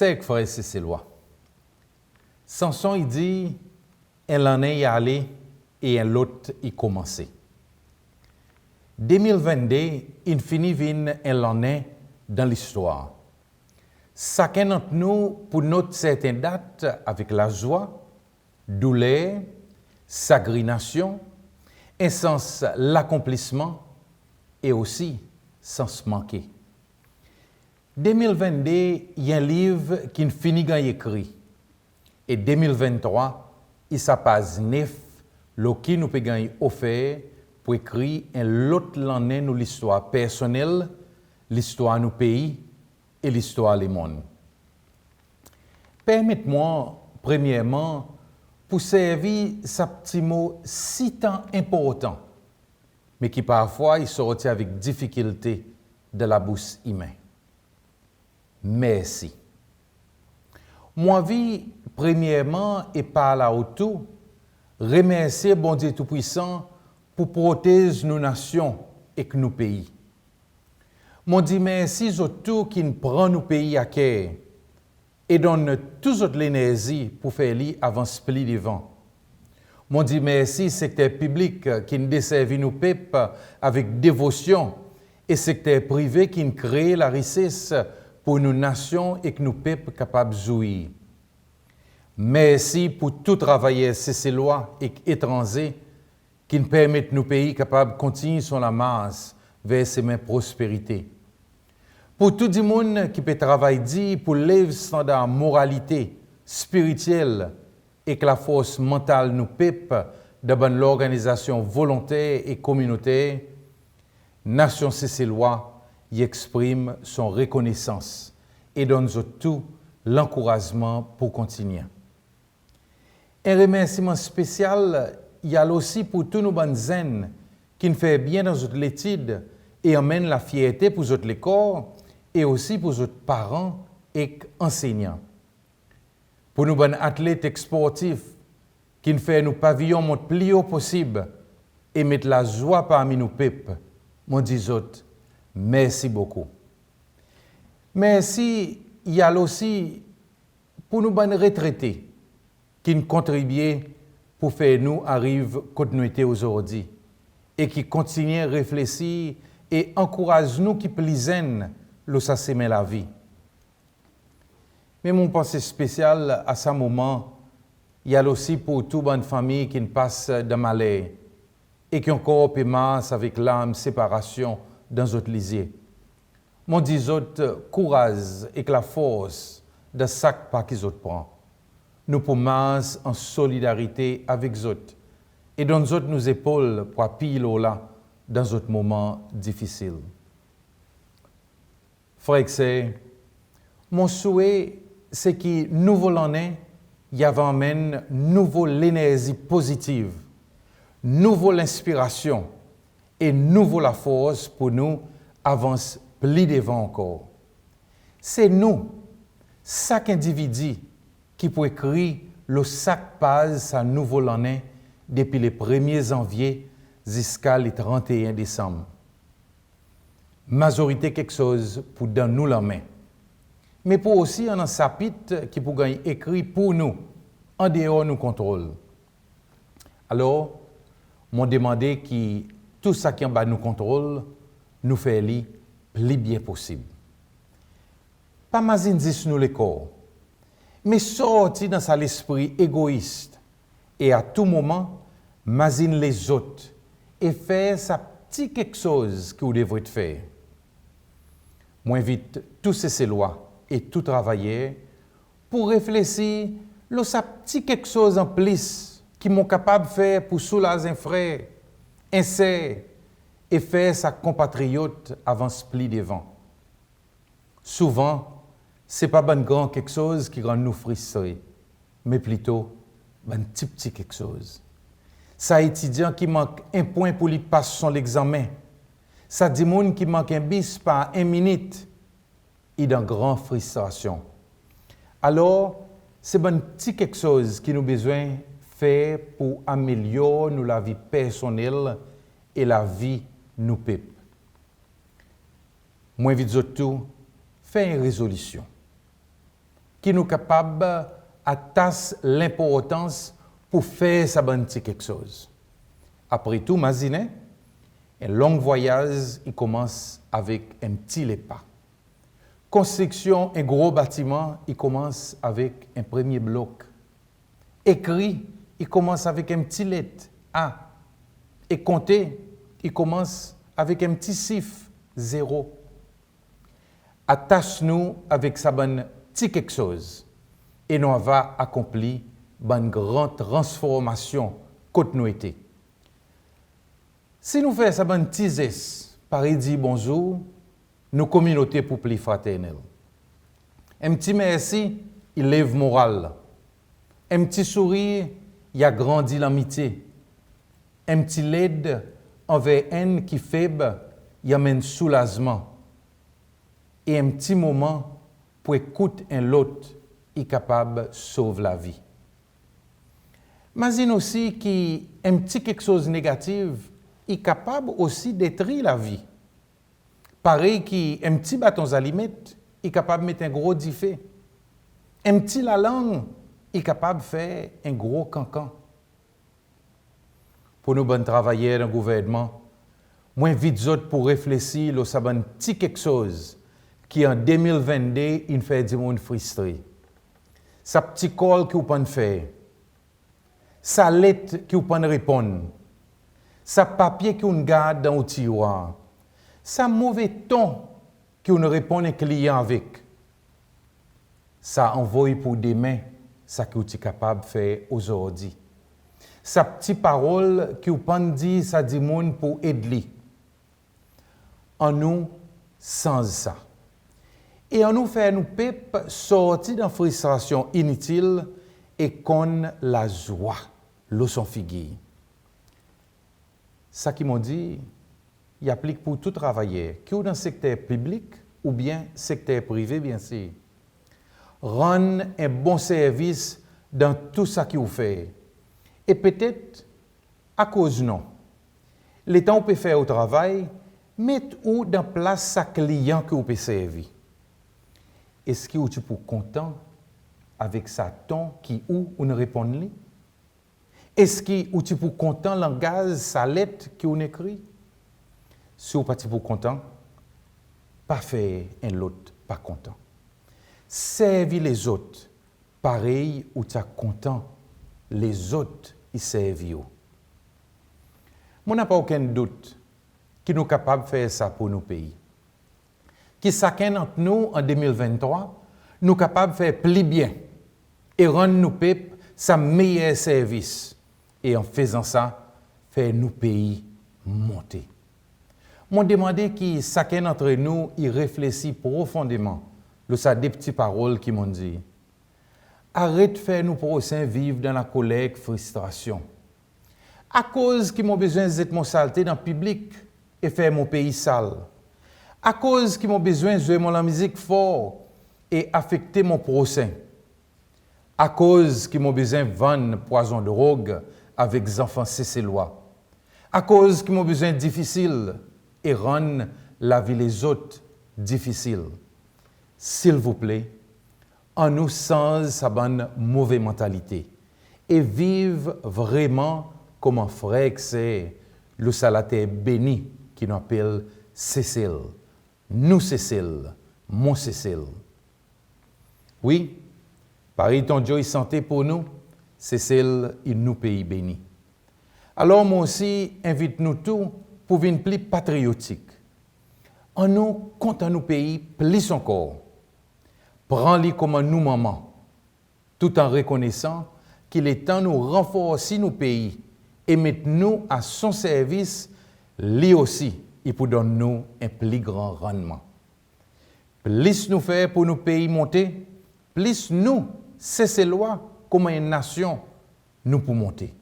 C'est que frère c'est loi. Samson il dit, elle en est y allé et un l'autre y commencé. 2022, il finit vin elle en est dans l'histoire. Chacun d'entre nous, pour notre certaine date, avec la joie, douleur, sagrination, un sens l'accomplissement et aussi sans manquer. 2022, il y a un livre qui finit à écrit. Et 2023, il s'appelle neuf, le qui nous peut gagner offert pour écrire un l'autre l'année nous l'histoire personnelle, l'histoire nous pays et l'histoire du monde. Permettez-moi, premièrement, pour servir ce petit mot si tant important, mais qui parfois il sortit avec difficulté de la bouche humaine. Merci. Moi, vie, premièrement, et par là autour, remercier bon Dieu Tout-Puissant pour protéger nos nations et nos pays. Moi, dis merci autour qui nous prend nos pays à cœur et donne toute l'énergie pour faire avancer plus devant. Moi, dis merci secteur public qui nous desservit nos peuples avec dévotion et secteur privé qui nous crée la richesse pour nos nations et que nos peuples capables de jouir. Merci pour tout travailler ces lois et étrangers qui nous permettent nos pays capables de continuer sur la masse vers ces mêmes prospérités. Pour tout le monde qui peut travailler pour lever standard moralité spirituelle et que la force mentale nous peuples de l'organisation volontaire et communautaire, Nation Cécélois y exprime son reconnaissance et donne tout l'encouragement pour continuer. Un remerciement spécial il y a aussi pour tous nos bonnes zen qui nous fait bien dans notre étude et emmène la fierté pour notre l'école et aussi pour nos parents et enseignants. Pour nos bons athlètes sportifs qui nous fait nos pavillons monter plus haut possible et mettre la joie parmi nos peuples, mon dis autres, merci beaucoup. Merci, il y a aussi pour nos bonnes retraités qui nous contribuent pour faire nous arriver quand nous étions aujourd'hui et qui continuent à réfléchir et encouragent nous qui plaisent le s'assemer la vie. Mais mon pensée spéciale à ce moment, il y a aussi pour toute bonne famille qui passe de malheur et qui encore pémasse avec l'âme séparation dans notre lisier. Mon dis autres courage et que la force de chaque pas qu'ils autres prennent. Nous pouvons en solidarité avec eux et dans autres nous épaules pour appuyer là dans d'autres moments difficiles. Frère et sœurs, mon souhait c'est que nouveau l'année, il y avait amène nouveau l'énergie positive, nouveau l'inspiration et nouveau la force pour nous avancer plus devant encore. C'est nous, chaque individu, qui peut écrire le chaque page sa nouveau l'année depuis le 1er janvier jusqu'à le 31 décembre. Majorité quelque chose pour dans nous la main. Mais pour aussi un chapitre qui peut gagner écrit pour nous, en dehors nous contrôle. Alors, m'ont demandé que tout ça qui en bas nous contrôle, nous fait le plus bien possible. Pas mazine dis nous les corps, mais sorti dans sa l'esprit égoïste et à tout moment, mazine les autres et faire sa petite quelque chose que vous devrez faire. Moi invite tous ces lois et tout travailler pour réfléchir le sa petit quelque chose en plus qui m'ont capable de faire pour soulager un frère, un sœur et faire sa compatriote avance plus devant. Souvent, c'est pas ben grand quelque chose qui rend nous frustrer, mais plutôt ben petit quelque chose. Ça étudiant qui manque un point pour lui passer son examen. Ça dit monde qui manque un bis par 1 minute. Et dans grande frustration. Alors, c'est un petit quelque chose qui nous besoin faire pour améliorer la vie personnelle et la vie nous peuples. Moi, vite tout, faire une résolution. qui nous capable attache l'importance pour faire sa bonne petit quelque chose. Après tout, imaginez, un long voyage, il commence avec un petit pas. Construction, un gros bâtiment, il commence avec un premier bloc. Écrit, il commence avec un petit lettre, A. Et compter, il commence avec un petit chiffre, 0. Attache-nous avec sa bonne petit quelque chose et nous va accomplir une grande transformation côté nous été. Si nous faisons sa bonne petit geste, pareil dit bonjour, nos communautés pour plus fraternelles. Un petit merci, il lève moral. Un petit sourire, il agrandit l'amitié. Un petit l'aide envers un qui faible, il amène soulagement. Et un petit moment pour écouter un autre, il est capable de sauver la vie. Imagine aussi qu'un petit quelque chose de négatif est capable aussi de détruire la vie. Pareil qu'un petit bâton à limite est capable de mettre un gros diffé. Un petit la langue est capable de faire un gros cancan. Pour nous bonnes travailleurs dans le gouvernement, moins vite autres pour réfléchir au sabon petit quelque chose qui en 2022 il fait du monde frustré. Sa petit call qui vous pas faire, sa lettre qui vous pas répondre, sa papier qui vous garde dans le tiroir, sa mauvais ton qui vous répond un client avec, ça envoie pour demain, ça que vous êtes capable de faire aujourd'hui. Sa petite parole qui vous pas dit ça dit monde pour aider. En nous sans ça. Et on nous fait nous pep sortir d'une frustration inutile et qu'on la joie, le son figure. Ça qui m'ont dit, il applique pour tout travailleur, qui est dans le secteur public ou bien secteur privé, bien sûr. Rendre un bon service dans tout ça qui vous fait. Et peut-être, à cause non, les temps où vous pouvez faire au travail, mettez-vous dans place sa client que vous pouvez servir. Est-ce que vous êtes content avec sa ton qui ou ne répond pas? Est-ce que vous êtes content langage sa lettre qui vous écrit? Si vous n'êtes pas content, pas faire un autre pas content. Servir les autres, pareil ou tu es content, les autres ils servent. Moi, n'a pas aucun doute que nous sommes capables de faire ça pour nos pays. Que chacun d'entre nous, en 2023, nous sommes capables de faire plus bien et rendre nos peuples sa meilleur service. Et en faisant ça, faire nos pays monter. Moi, demandé que chacun d'entre nous y réfléchisse profondément sur des petites paroles qui m'ont dit. Arrête de faire nos prochains vivre dans la colère et frustration. À cause qu'ils m'ont besoin d'être mon saleté dans le public et faire mon pays sale. À cause qu'ils m'ont besoin de jouer la musique fort et affecter mon prochain. À cause qu'ils m'ont besoin de vendre poison de drogue avec les enfants cécélois. À cause qu'ils m'ont besoin de difficile et rendre la vie des autres difficile. S'il vous plaît, en nous sans sa bonne mauvaise mentalité et vive vraiment comme un frère que c'est le salaté béni qui nous appelle Cécile. Nous Cécile, mon Cécile. Oui, pareil ton Dieu santé pour nous, Cécile, il nous pays béni. Alors moi aussi, invite-nous tous pour venir plus patriotique. En nous, compte en nous pays plus encore. Prends-les comme nous maman, tout en reconnaissant qu'il est temps de nous renforcer nos pays et mettre nous à son service, lui aussi, il peut donner nous un plus grand rendement. Plus nous faire pour nos pays monter, plus nous, cesser loi comme une nation, nous pour monter.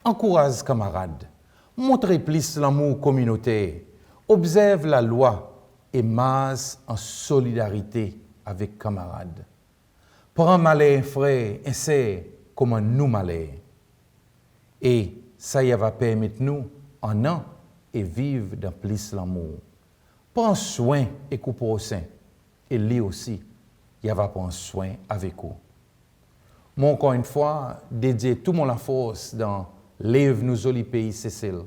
Encourage camarades, montrez plus l'amour communautaire, observe la loi et masse en solidarité avec camarades. Prends malheur frère et sœur comme nous malheur. Et ça y va permettre nous en an et vivre dans plus l'amour. Prends soin et coupe au sein et lui aussi il va prendre soin avec vous. Moi, encore une fois, dédié tout mon la force dans Lève nous joli pays Cécile.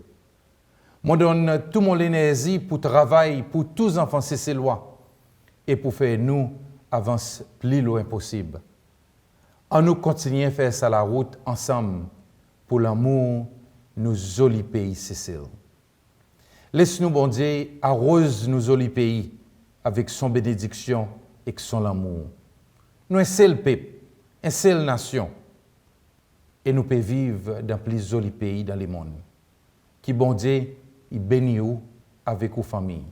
Moi, donne tout mon énergie pour travailler pour tous les enfants cécilois et pour faire nous avancer plus loin possible. En nous continuer à faire ça la route ensemble pour l'amour nous joli pays Cécile. Laisse-nous, bon Dieu, arrose nous joli pays avec son bénédiction et son amour. Nous un seul peuple, une seule nation, et nous pouvons vivre dans plus joli pays dans le monde. Qui, bon Dieu, il bénit vous avec vos familles.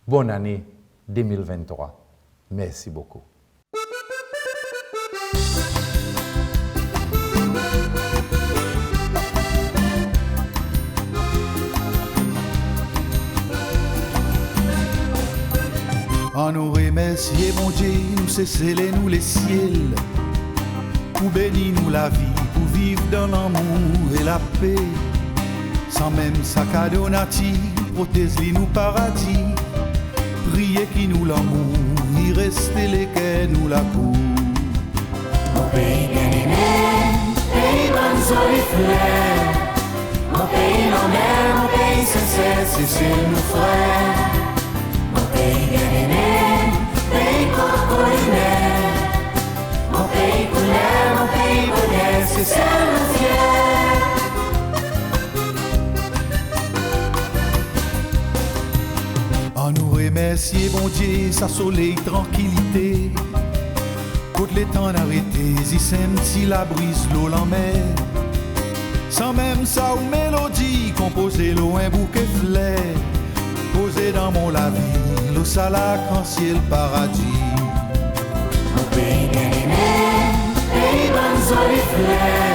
Bonne année 2023. Merci beaucoup. En nous remercier, bon Dieu, nous cesser nous les ciels, pour bénir nous la vie, pour vivre dans l'amour et la paix, sans même sac à donati, protéger nous paradis, prier qui nous l'amour, y rester les quais nous la cour. Mon pays bien-aimé, pays bonne jolie fleur, mon pays non-mer, mon pays sincère, c'est nos frères. Mon pays bien-aimé, pays coccolinaire, mon pays couleur, mon pays bonheur, c'est nos fiers. En nous remercier, bon Dieu, sa soleil tranquillité, toutes les temps d'arrêter, si sème, si la brise l'eau en mer, sans même ça ou mélodie, composer l'eau un bouquet flair. Posé dans mon la vie, l'eau salac en ciel paradis. Mon pays bien-aimé, pays bonne jolie fleur,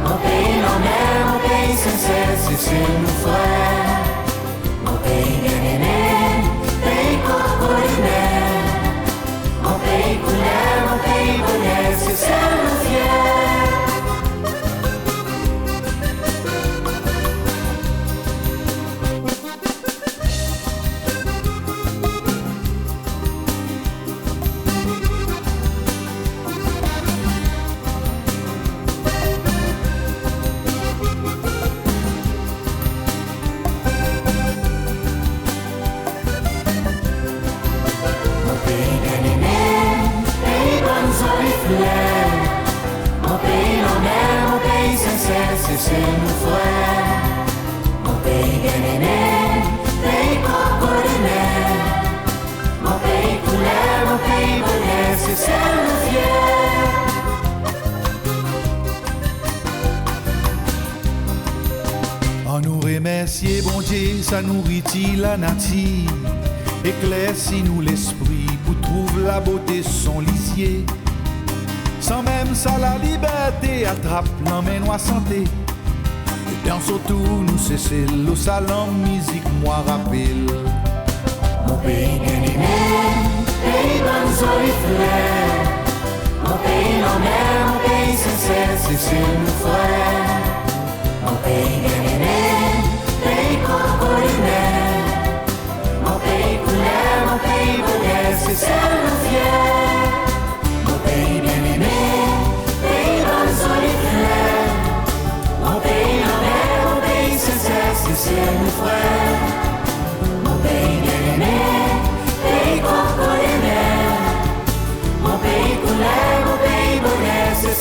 mon pays non-mer, mon pays sincère, c'est nos frères. Mon pays bien-aimé, pays coccolinaire, mon pays couleur, mon pays bonheur, c'est nos fiers. Mon pays non-mer, mon pays sincère, c'est nos frères. Mon pays bien-aimé, pays coccolinaire, mon pays couleur, mon pays bonheur, c'est nos fiers. En nous remercier, bon Dieu, ça nourrit la nature, éclaircit nous l'esprit pour trouver la beauté son lisier. Sans même ça la liberté attrape l'emmène à santé. Et dans surtout nous cesser le salon musique moi rappelle. Mon pays bien-aimé, pays bonne jolie fleur, mon pays non-mer, mon pays sincère, c'est nos frères. Mon pays bien-aimé, pays coccolinaire, mon pays couleur, mon pays bonheur, c'est nos fiers. Mon pays bien-aimé, pays bonne jolie fleur, mon pays non-mer, mon pays sincère, c'est nos frères. Mon pays bien-aimé, pays coccolinaire, mon pays couleur, mon pays bonheur, c'est